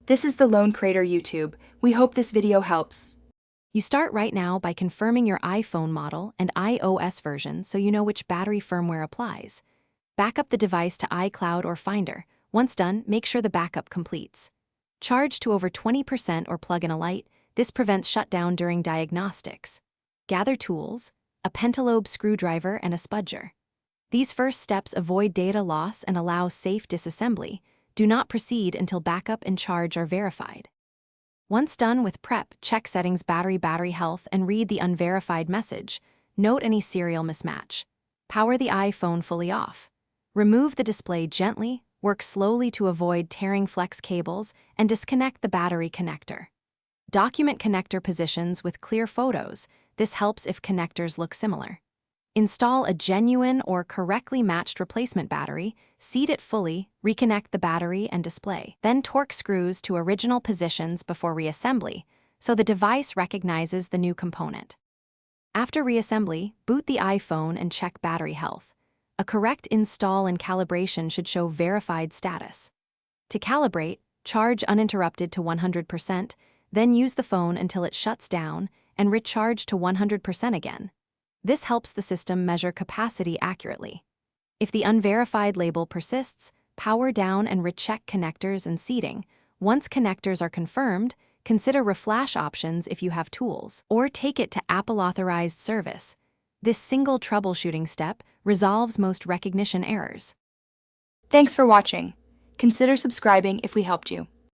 This is the Lone Crater YouTube. We hope this video helps. You start right now by confirming your iPhone model and iOS version so you know which battery firmware applies. Back up the device to iCloud or Finder. Once done, make sure the backup completes. Charge to over 20% or plug in a light. This prevents shutdown during diagnostics. Gather tools, a pentalobe screwdriver and a spudger. These first steps avoid data loss and allow safe disassembly. Do not proceed until backup and charge are verified. Once done with prep, check settings battery health and read the unverified message. Note any serial mismatch. Power the iPhone fully off. Remove the display gently, work slowly to avoid tearing flex cables, and disconnect the battery connector. Document connector positions with clear photos. This helps if connectors look similar. Install a genuine or correctly matched replacement battery, seat it fully, reconnect the battery and display. Then torque screws to original positions before reassembly, so the device recognizes the new component. After reassembly, boot the iPhone and check battery health. A correct install and calibration should show verified status. To calibrate, charge uninterrupted to 100%, then use the phone until it shuts down and recharge to 100% again. This helps the system measure capacity accurately. If the unverified label persists, power down and recheck connectors and seating. Once connectors are confirmed, consider reflash options if you have tools, or take it to Apple-authorized service. This single troubleshooting step resolves most recognition errors. Thanks for watching. Consider subscribing if we helped you.